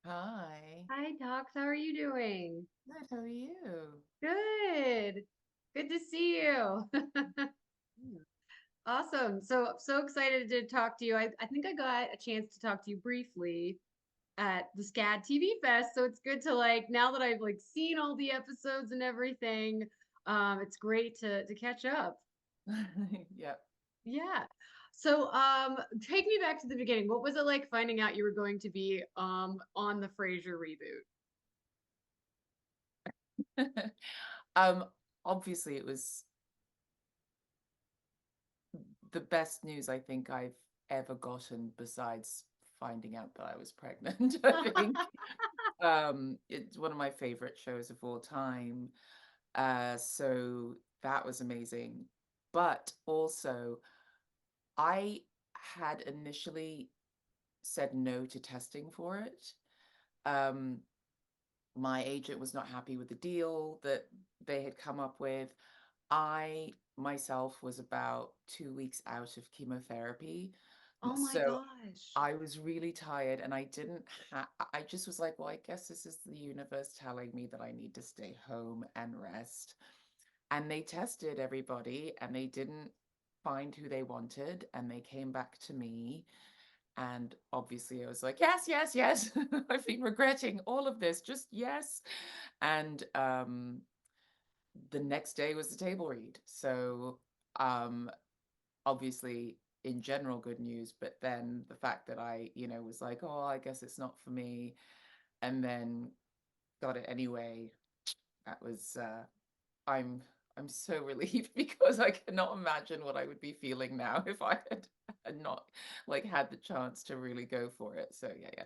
Hi. Hi, Toks. How are you doing? Good. How are you? Good. Good to see you. Mm. Awesome. So excited to talk to you. I think I got a chance to talk to you briefly at the SCAD TV Fest. So it's good to now that I've seen all the episodes and everything. It's great to catch up. Yep. Yeah. Take me back to the beginning. What was it like finding out you were going to be on the Frasier reboot? Um, Obviously it was the best news I think I've ever gotten besides finding out that I was pregnant. I think it's one of my favorite shows of all time. So that was amazing. But also I had initially said no to testing for it. Um, my agent was not happy with the deal that they had come up with. I myself was about 2 weeks out of chemotherapy. Oh my So gosh. I was really tired and I didn't have, I just was like, well, I guess this is the universe telling me that I need to stay home and rest. And they tested everybody and they didn't find who they wanted and they came back to me. And obviously, I was like, yes, yes, yes. I've been regretting all of this. Just yes. And the next day was the table read. So um, obviously, in general, good news. But then the fact that I was like, oh, I guess it's not for me, and then got it anyway. That was I'm I'm so relieved because I cannot imagine what I would be feeling now if had not had the chance to really go for it. So yeah, yeah.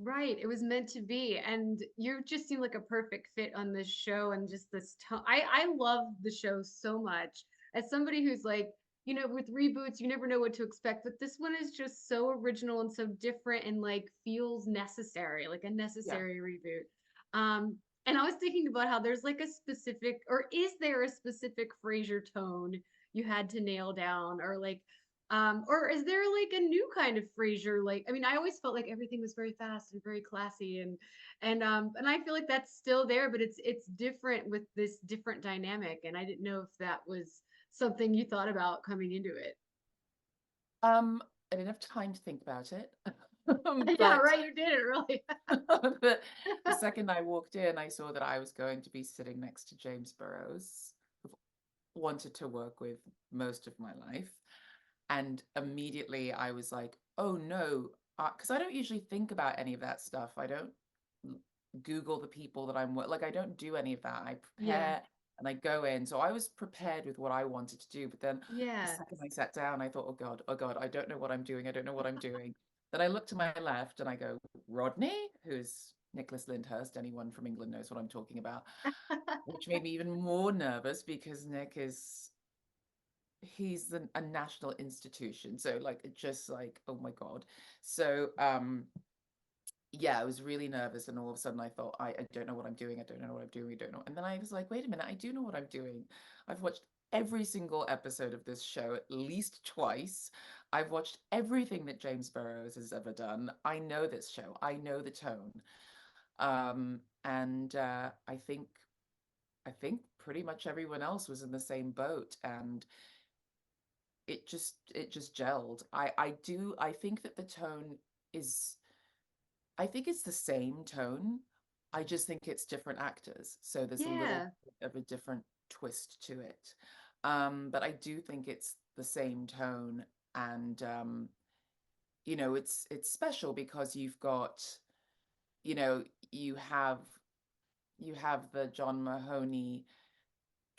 Right. It was meant to be. And you just seem like a perfect fit on this show and just this tone. I love the show so much. As somebody who's with reboots, you never know what to expect, but this one is just so original and so different and feels necessary, like a Yeah. necessary reboot. And I was thinking about how there's like a specific, or is there a specific Frasier tone you had to nail down, or is there like a new kind of Frasier? Like, I mean, I always felt like everything was very fast and very classy, and I feel like that's still there, but it's different with this different dynamic. And I didn't know if that was something you thought about coming into it. Um, I didn't have time to think about it. Yeah, But right. You did it really. the second I walked in, I saw that I was going to be sitting next to James Burrows, who I've wanted to work with most of my life. And immediately I was like, oh no, because I don't usually think about any of that stuff. I don't Google the people that like, I don't do any of that. I Yeah, prepare and I go in. So I was prepared with what I wanted to do. But then the yeah. second I sat down, I thought, oh God, I don't know what I'm doing. I don't know what I'm doing. Then I look to my left and I go, Rodney, who's Nicholas Lyndhurst. Anyone from England knows what I'm talking about, which made me even more nervous because he's a national institution. So like it just like, oh my God. So yeah, I was really nervous, and all of a sudden I thought, I don't know what I'm doing. I don't know what I'm doing. I don't know. And then I was like, wait a minute, I do know what I'm doing. I've watched every single episode of this show at least twice. I've watched everything that James Burrows has ever done. I know this show. I know the tone. And I think pretty much everyone else was in the same boat, and it just gelled. I think that the tone is I think it's the same tone. I just think it's different actors. So there's a little Yeah, bit of a different twist to it. But I do think it's the same tone. And it's special because you've got, you know, you have you have the John Mahoney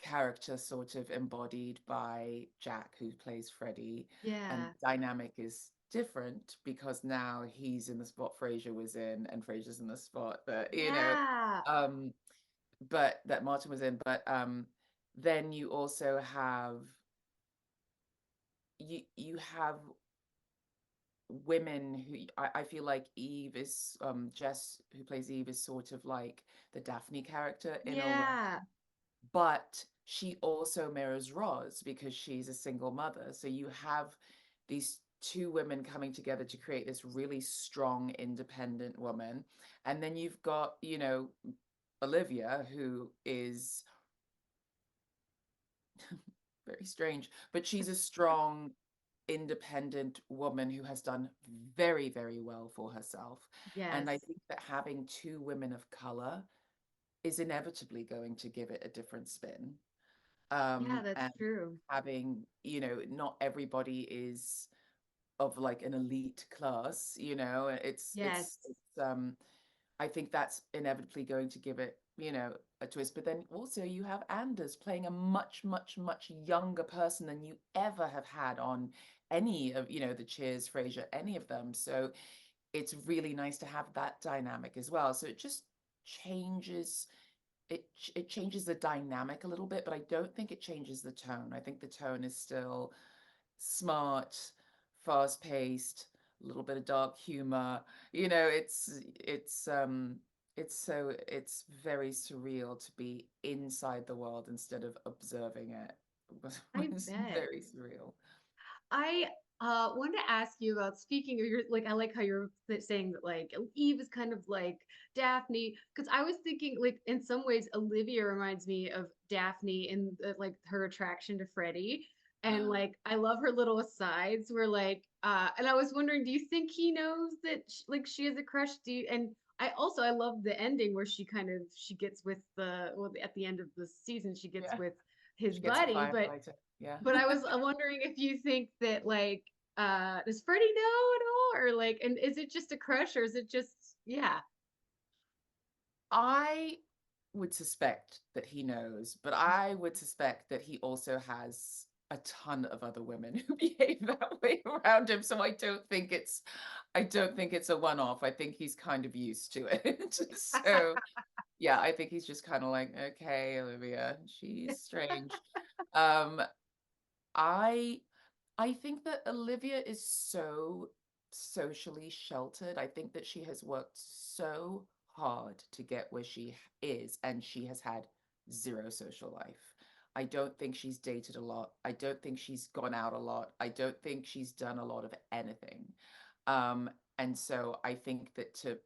character sort of embodied by Jack, who plays Freddie, and yeah, dynamic is different because now he's in the spot Frasier was in, and Frasier's in the spot that yeah, um, but that Martin was in. But then you also have you have women who I feel like Eve is Jess, who plays Eve, is sort of like the Daphne character in a way, yeah, but she also mirrors Roz because she's a single mother. So you have these two women coming together to create this really strong, independent woman. And then you've got, Olivia, who is very strange, but she's a strong, independent woman who has done very, very well for herself. And I Yes. think that having two women of color is inevitably going to give it a different spin. Yeah, that's And true. having, not everybody is of like an elite class, Yes. I think that's inevitably going to give it, a twist. But then also you have Anders playing a much, much, much younger person than you ever have had on any of, the Cheers, Frasier, any of them. So it's really nice to have that dynamic as well. So it just changes it changes the dynamic a little bit, but I don't think it changes the tone. I think the tone is still smart, fast paced, a little bit of dark humor. It's very surreal to be inside the world instead of observing it. I It's bet. very surreal. I wanted to ask you about speaking of your like I like how you're saying that like Eve is kind of like Daphne because I was thinking like in some ways Olivia reminds me of Daphne in like her attraction to Freddie and like I love her little asides where like and I was wondering do you think he knows that like she has a crush do you, and I love the ending where she gets with the well at the end of the season she gets Yeah, with his she gets a buddy firefighter. Yeah. but I was wondering if you think that like does Freddie know at all or like and is it just a crush or is it just yeah. I would suspect that he knows, but I would suspect that he also has a ton of other women who behave that way around him. So I don't think it's a one-off. I think he's kind of used to it. So yeah, I think he's just kind of like, okay, Olivia, she's strange. Um, I I think that Olivia is so socially sheltered. I think that she has worked so hard to get where she is, and she has had zero social life. I don't think she's dated a lot. I don't think she's gone out a lot. I don't think she's done a lot of anything. And so I think that to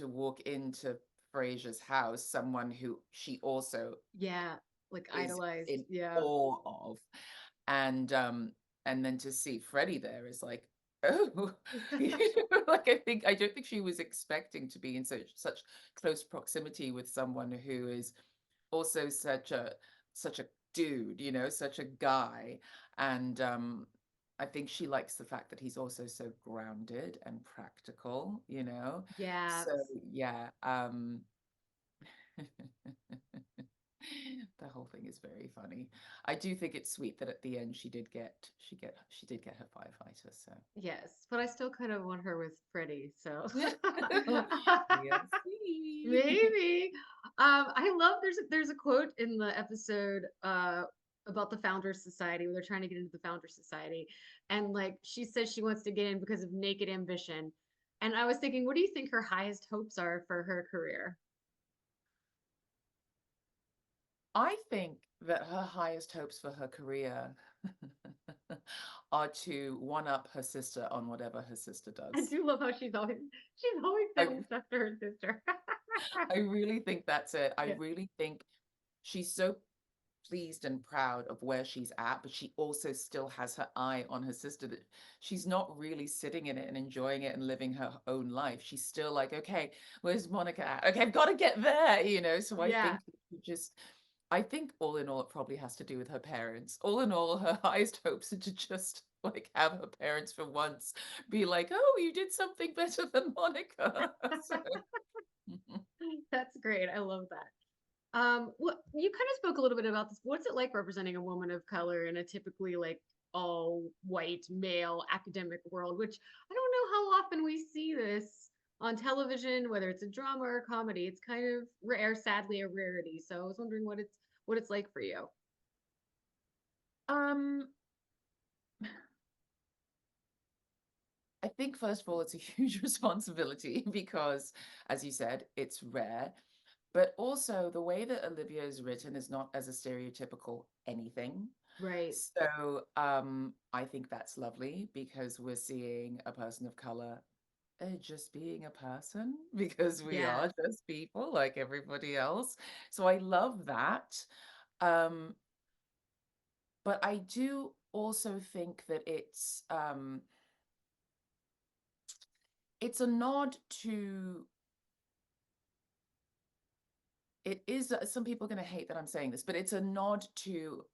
walk into Frasier's house, someone who she also Yeah, like is idolized. in Yeah. awe of, and then to see Freddie there is like, oh, like I don't think she was expecting to be in such close proximity with someone who is also such a dude, such a guy. And I think she likes the fact that he's also so grounded and practical. Yeah. So yeah, the whole thing is very funny. I do think it's sweet that at the end she did get her firefighter. So Yes, but I still kind of want her with Freddie, so we'll see. maybe. I love there's a quote in the episode about the Founders Society where they're trying to get into the Founders Society, and like she says she wants to get in because of naked ambition. And I was thinking, what do you think her highest hopes are for her career? I think that her highest hopes for her career are to one up her sister on whatever her sister I does. do love how she's always I saying stuff to her sister. I really think that's it. I Yeah. really think she's so pleased and proud of where she's at, but she also still has her eye on her sister, that she's not really sitting in it and enjoying it and living her own life. She's still like, okay, where's Monica at? Okay, I've got to get there. So Yeah. I think all in all, it probably has to do with her parents. All in all, her highest hopes are to just like have her parents for once be like, oh, you did something better than Monica. So, That's great. I love that. What you kind of spoke a little bit about this. What's it like representing a woman of color in a typically like all white male academic world, which I don't know how often we see this on television, whether it's a drama or a comedy. It's kind of rare, sadly a rarity. So I was wondering what it's like for you. um, I think, first of all, it's a huge responsibility because, as you said, it's rare. But also, the way that Olivia is written is not as a stereotypical anything. Right. So I think that's lovely because we're seeing a person of color just being a person because we are Yeah. just people like everybody else. So I love that. Um, but I do also think that it's a nod to it is some people are going to hate that I'm saying this, but it's a nod to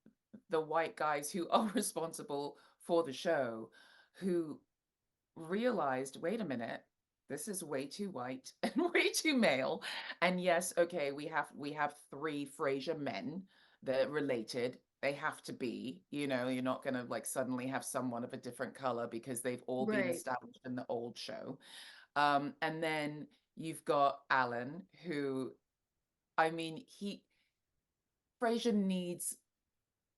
the white guys who are responsible for the show who realized, wait a minute, this is way too white and way too male. And yes, okay, we have three Frasier men that are related. They have to be, you're not gonna like suddenly have someone of a different color because they've all been Right. established in the old show. And then you've got Alan, who, I mean, Frasier needs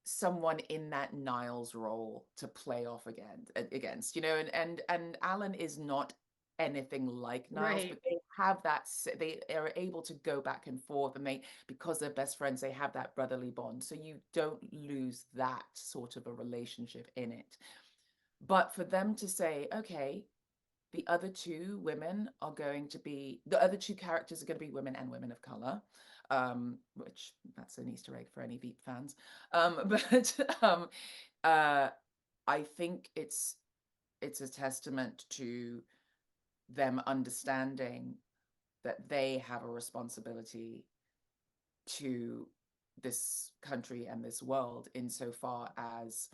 someone in that Niles role to play off against, and Alan is not anything like Niles, Right. but they have they are able to go back and forth, and they, because they're best friends, they have that brotherly bond. So you don't lose that sort of a relationship in it. But for them to say, okay, the other two characters are going to be women and women of color, which that's an Easter egg for any Veep fans. But uh, I think it's a testament to them understanding that they have a responsibility to this country and this world insofar as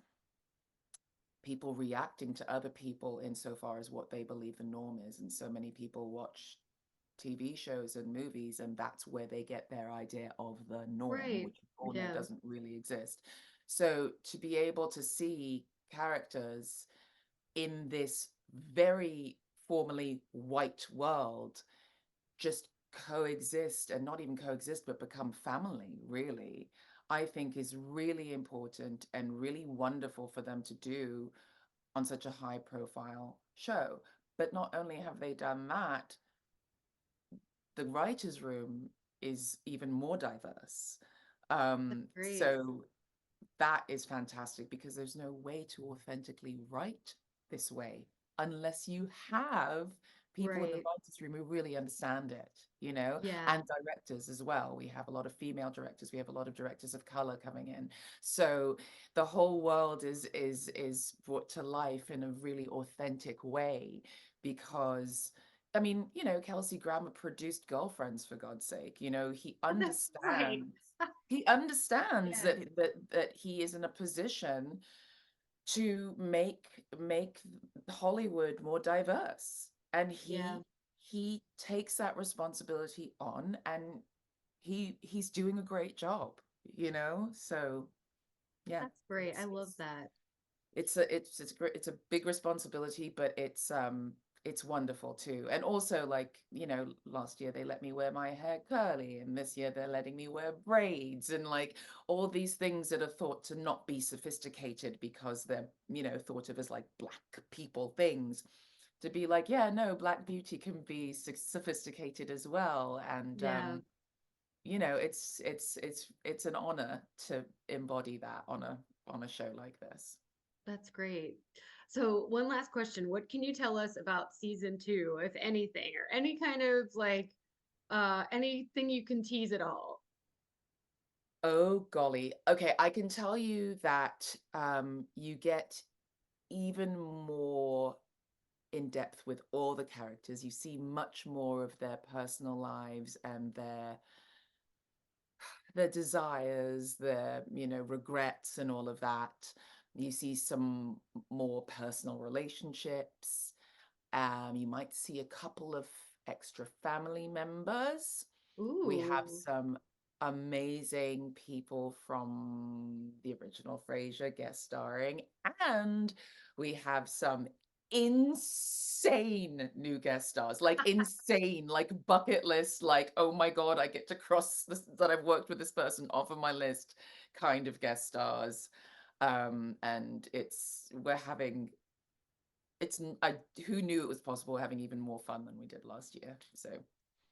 people reacting to other people insofar as what they believe the norm is. And so many people watch TV shows and movies, and that's where they get their idea of the norm, Right. which we all know Yeah. doesn't really exist. So to be able to see characters in this very formally white world just coexist, and not even coexist, but become family, really, I think is really important and really wonderful for them to do on such a high profile show. But not only have they done that, the writers' room is even more diverse. That's great. So that is fantastic because there's no way to authentically write this way unless you have people in the Right. writers' room who really understand it, Yeah. and directors as well. We have a lot of female directors. We have a lot of directors of color coming in. So the whole world is brought to life in a really authentic way because I mean, Kelsey Grammer produced Girlfriends, for God's sake. He That's right. understands. He understands Yes. that he is in a position to make Hollywood more diverse, and Yeah. he takes that responsibility on, and he's doing a great job. So yeah, That's great. I it's love it's that. it's a big responsibility, but it's wonderful too. And also, like, last year they let me wear my hair curly, and this year they're letting me wear braids, and like all these things that are thought to not be sophisticated because they're, thought of as like black people things, to be like, yeah, no, black beauty can be sophisticated as well. And Yeah. it's an honor to embody that on a show like this. That's great. So, one last question. What can you tell us about season two, if anything, or any kind of like anything you can tease at all? Oh golly. Okay, I can tell you that you get even more in depth with all the characters. You see much more of their personal lives and their desires, their, regrets and all of that. You see some more personal relationships. You might see a couple of extra family members. We have Ooh. some amazing people from the original Frasier guest starring, and we have some insane new guest stars, like insane, like bucket list, like, oh my God, I get to cross this, that I've worked with this person off of my list kind of guest stars. And we're having it's I who knew it was possible having even more fun than we did last year. So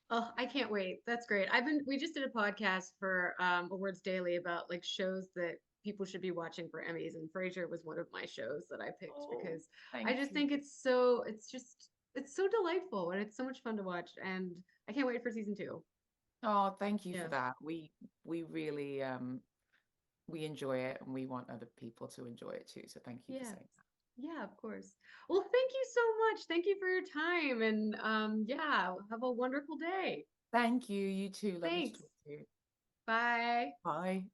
Oh, I can't wait. That's great. We just did a podcast for Awards Daily about like shows that people should be watching for Emmys, and Frasier was one of my shows that I picked Oh, because I thank just you. think it's so delightful and it's so much fun to watch, and I can't wait for season two. Oh, thank you for Yeah. that. We really we enjoy it and we want other people to enjoy it too. So thank you for Yeah. saying that. Yeah, of course. Well, thank you so much. Thank you for your time, and yeah, have a wonderful day. Thank you. You too. Lovely to Thanks. talk to you. Bye. Bye.